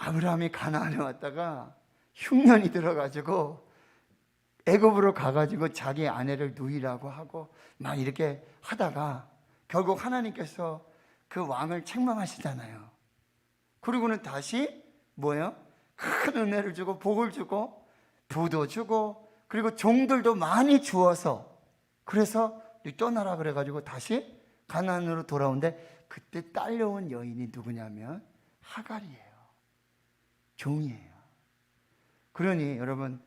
아브라함이 가나안에 왔다가 흉년이 들어가지고 애굽으로 가가지고 자기 아내를 누이라고 하고 막 이렇게 하다가 결국 하나님께서 그 왕을 책망하시잖아요. 그리고는 다시 뭐예요? 큰 은혜를 주고 복을 주고 부도 주고 그리고 종들도 많이 주어서, 그래서 떠나라 그래가지고 다시 가나안으로 돌아오는데, 그때 딸려온 여인이 누구냐면 하갈이에요. 종이에요. 그러니 여러분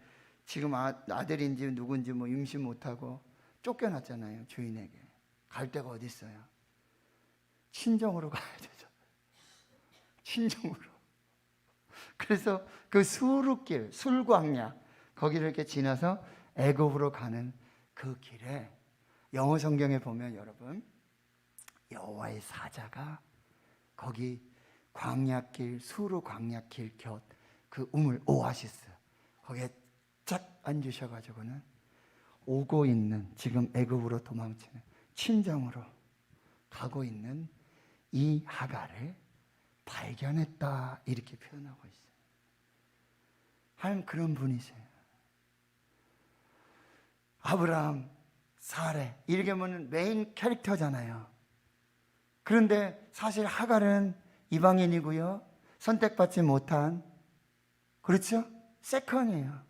지금 아들인지 누군지 뭐 임신 못하고 쫓겨났잖아요. 주인에게 갈 데가 어디 있어요? 친정으로 가야 되죠. 친정으로. 그래서 그 수르길, 술광야 거기를 이렇게 지나서 애굽으로 가는 그 길에 영어 성경에 보면 여러분 여호와의 사자가 거기 광야길, 수르 광야길 곁 그 우물 오아시스 거기에 쫙 앉으셔가지고는 오고 있는, 지금 애굽으로 도망치는 친정으로 가고 있는 이 하갈을 발견했다, 이렇게 표현하고 있어요. 하나님 그런 분이세요. 아브라함, 사레 이렇게 보면 메인 캐릭터잖아요. 그런데 사실 하갈은 이방인이고요, 선택받지 못한, 그렇죠? 세컨이에요.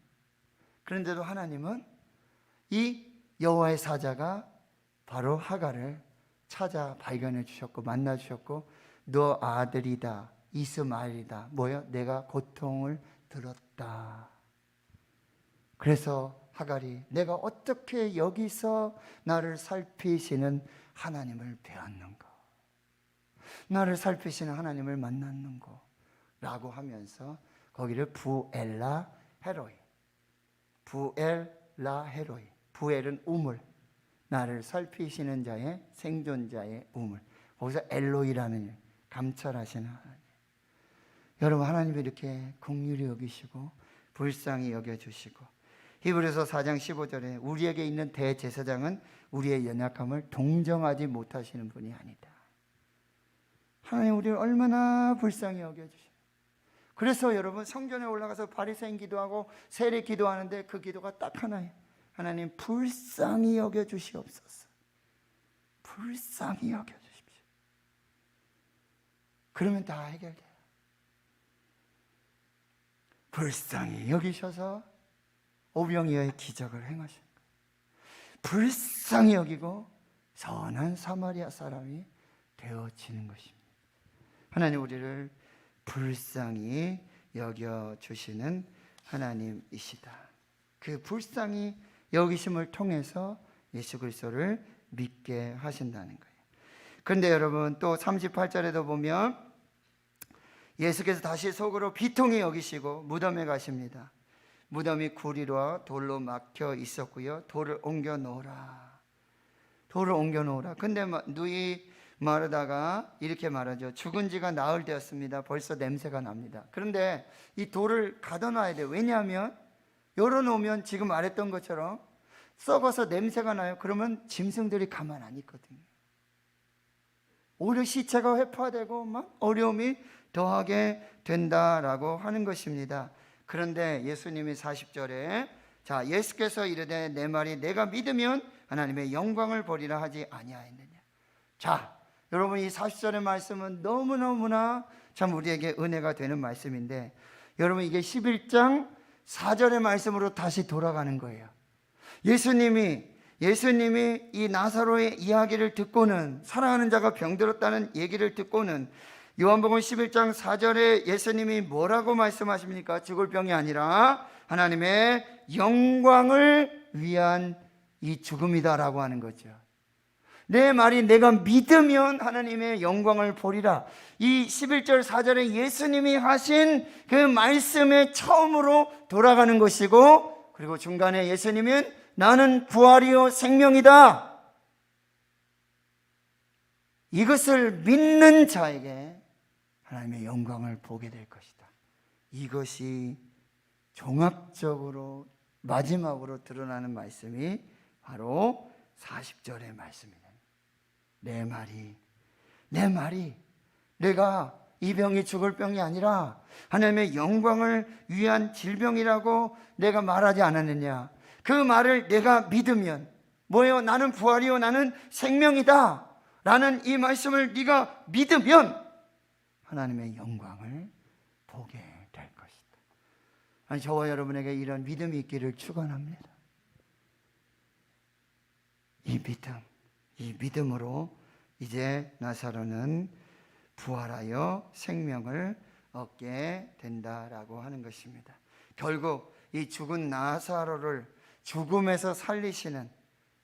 그런데도 하나님은 이 여호와의 사자가 바로 하갈을 찾아 발견해 주셨고 만나 주셨고, 너 아들이다, 이스마엘이다, 뭐요? 내가 고통을 들었다. 그래서 하갈이 내가 어떻게 여기서 나를 살피시는 하나님을 배웠는가, 나를 살피시는 하나님을 만났는가 라고 하면서 거기를 부엘라 헤로이, 부엘라 헤로이, 부엘은 우물, 나를 살피시는 자의 생존자의 우물, 거기서 엘로이라는 감찰하시는 하나님. 여러분, 하나님이 이렇게 긍휼히 여기시고 불쌍히 여겨주시고, 히브리서 4장 15절에 우리에게 있는 대제사장은 우리의 연약함을 동정하지 못하시는 분이 아니다. 하나님 우리를 얼마나 불쌍히 여겨주시고, 그래서 여러분 성전에 올라가서 바리새인 기도하고 세례 기도하는데 그 기도가 딱 하나예요. 하나님 불쌍히 여겨주시옵소서. 불쌍히 여겨주십시오. 그러면 다 해결돼요. 불쌍히 여기셔서 오병이어의 기적을 행하신 거예요. 불쌍히 여기고 선한 사마리아 사람이 되어지는 것입니다. 하나님 우리를 불쌍히 여겨주시는 하나님이시다. 그 불쌍히 여기심을 통해서 예수 그리스도를 믿게 하신다는 거예요. 그런데 여러분 또 38절에도 보면 예수께서 다시 속으로 비통히 여기시고 무덤에 가십니다. 무덤이 구리로 돌로 막혀 있었고요. 돌을 옮겨 놓으라. 돌을 옮겨 놓으라. 근데 누이 마르다가 이렇게 말하죠. 죽은 지가 나흘 되었습니다. 벌써 냄새가 납니다. 그런데 이 돌을 가둬놔야 돼요. 왜냐하면 열어놓으면 지금 말했던 것처럼 썩어서 냄새가 나요. 그러면 짐승들이 가만 안 있거든요. 오히려 시체가 회파되고 막 어려움이 더하게 된다라고 하는 것입니다. 그런데 예수님이 40절에 자 예수께서 이르되 내 말이 내가 믿으면 하나님의 영광을 보리라 하지 아니하였느냐. 자 여러분 이 40절의 말씀은 너무너무나 참 우리에게 은혜가 되는 말씀인데, 여러분 이게 11장 4절의 말씀으로 다시 돌아가는 거예요. 예수님이 이 나사로의 이야기를 듣고는, 사랑하는 자가 병들었다는 얘기를 듣고는 요한복음 11장 4절에 예수님이 뭐라고 말씀하십니까? 죽을 병이 아니라 하나님의 영광을 위한 이 죽음이다라고 하는 거죠. 내 말이 내가 믿으면 하나님의 영광을 보리라. 이 11절 4절에 예수님이 하신 그 말씀에 처음으로 돌아가는 것이고, 그리고 중간에 예수님은 나는 부활이요 생명이다. 이것을 믿는 자에게 하나님의 영광을 보게 될 것이다. 이것이 종합적으로 마지막으로 드러나는 말씀이 바로 40절의 말씀입니다. 내 말이 내가 이 병이 죽을 병이 아니라 하나님의 영광을 위한 질병이라고 내가 말하지 않았느냐. 그 말을 내가 믿으면 뭐예요? 나는 부활이요 나는 생명이다 라는 이 말씀을 네가 믿으면 하나님의 영광을 보게 될 것이다. 아니, 저와 여러분에게 이런 믿음이 있기를 축원합니다. 이 믿음으로 이제 나사로는 부활하여 생명을 얻게 된다라고 하는 것입니다. 결국 이 죽은 나사로를 죽음에서 살리시는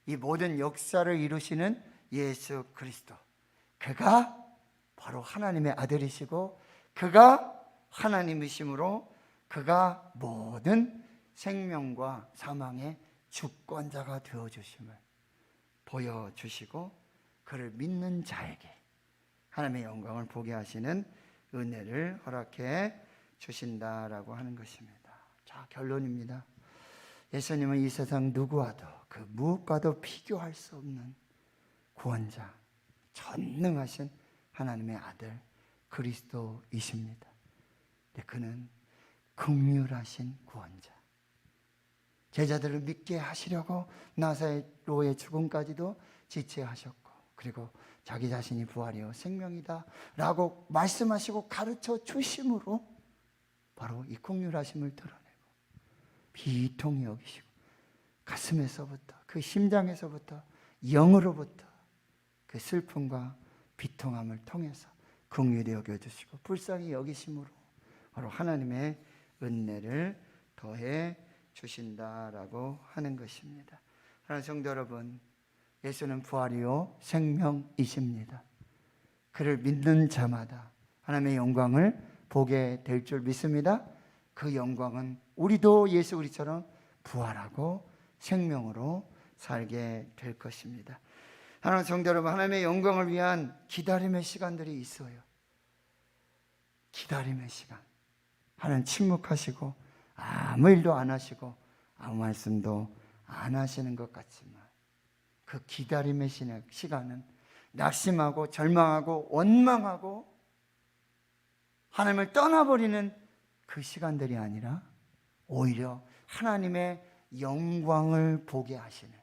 이 모든 역사를 이루시는 예수 그리스도, 그가 바로 하나님의 아들이시고 그가 하나님이시므로 그가 모든 생명과 사망의 주권자가 되어주심을 보여주시고, 그를 믿는 자에게 하나님의 영광을 보게 하시는 은혜를 허락해 주신다라고 하는 것입니다. 자, 결론입니다. 예수님은 이 세상 누구와도 그 무엇과도 비교할 수 없는 구원자, 전능하신 하나님의 아들 그리스도이십니다. 그는 긍휼하신 구원자, 제자들을 믿게 하시려고 나사로의 죽음까지도 지체하셨고, 그리고 자기 자신이 부활이요 생명이다 라고 말씀하시고 가르쳐 주심으로 바로 이 긍휼하심을 드러내고 비통히 여기시고 가슴에서부터 그 심장에서부터 영으로부터 그 슬픔과 비통함을 통해서 긍휼히 여겨주시고 불쌍히 여기심으로 바로 하나님의 은혜를 더해 주신다라고 하는 것입니다. 하나님 성도 여러분, 예수는 부활이요 생명이십니다. 그를 믿는 자마다 하나님의 영광을 보게 될 줄 믿습니다. 그 영광은 우리도 예수 그리스도처럼 부활하고 생명으로 살게 될 것입니다. 하나님 성도 여러분, 하나님의 영광을 위한 기다림의 시간들이 있어요. 기다림의 시간. 하나님 침묵하시고 아무 일도 안 하시고 아무 말씀도 안 하시는 것 같지만 그 기다림의 시간은 낙심하고 절망하고 원망하고 하나님을 떠나버리는 그 시간들이 아니라 오히려 하나님의 영광을 보게 하시는,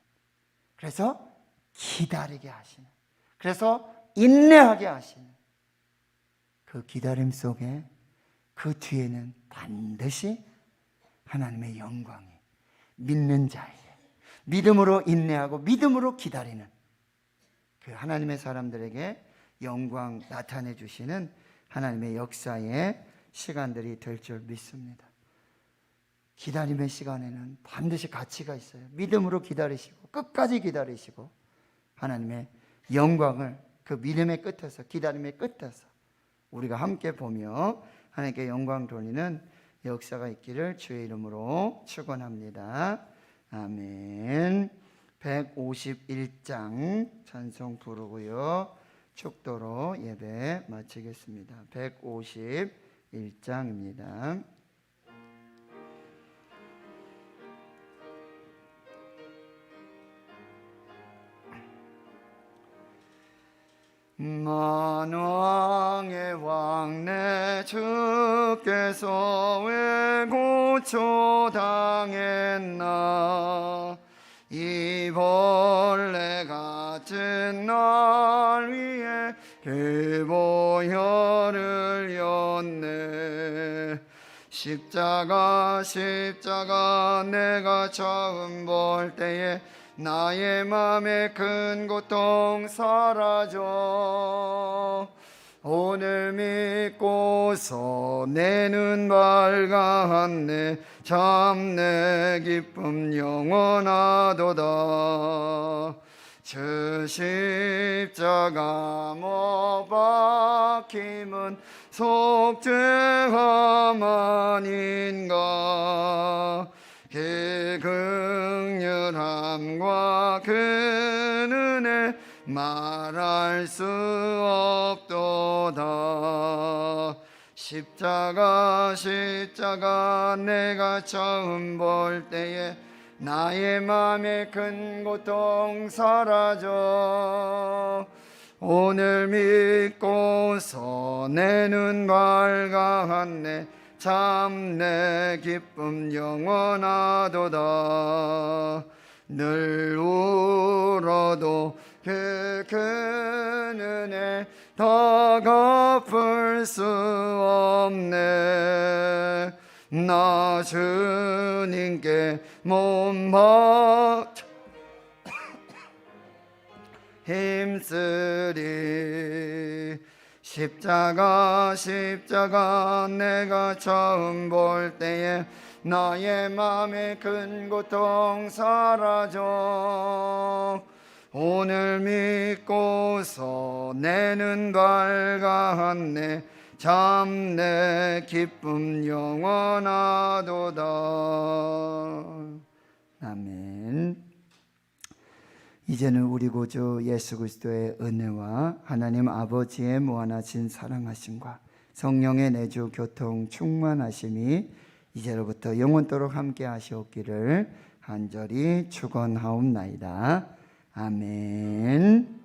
그래서 기다리게 하시는, 그래서 인내하게 하시는 그 기다림 속에 그 뒤에는 반드시 하나님의 영광이 믿는 자에게 믿음으로 인내하고 믿음으로 기다리는 그 하나님의 사람들에게 영광 나타내 주시는 하나님의 역사의 시간들이 될 줄 믿습니다. 기다림의 시간에는 반드시 가치가 있어요. 믿음으로 기다리시고 끝까지 기다리시고 하나님의 영광을 그 믿음의 끝에서, 기다림의 끝에서 우리가 함께 보며 하나님께 영광 돌리는 역사가 있기를 주의 이름으로 축원합니다. 아멘. 151장 찬송 부르고요, 축도로 예배 마치겠습니다. 151장입니다. 만왕의 왕 내 주께서 왜 고초당했나, 이 벌레 같은 날 위에 그 보혈을 였네. 십자가 내가 처음 볼 때에 나의 맘의 큰 고통 사라져. 오늘 믿고서 내 눈 밝았네. 참 내 기쁨 영원하도다. 주 십자가 못 박힘은 속죄함 아닌가. 그 긍휼함과 그 은혜 말할 수 없도다. 십자가 내가 처음 볼 때에 나의 맘의 큰 고통 사라져. 오늘 믿고서 내 눈 밝았네. 참 내 기쁨 영원하도다. 늘 울어도 그 큰 은혜 더 갚을 수 없네. 나 주님께 몸 바쳐 힘쓰리. 십자가 내가 처음 볼 때에 나의 맘의 큰 고통 사라져. 오늘 믿고서 내 눈 밝았네. 참 내 기쁨 영원하도다. 아멘. 이제는 우리 구주 예수 그리스도의 은혜와 하나님 아버지의 무한하신 사랑하심과 성령의 내주 교통 충만하심이 이제로부터 영원토록 함께 하시옵기를 간절히 축원하옵나이다. 아멘.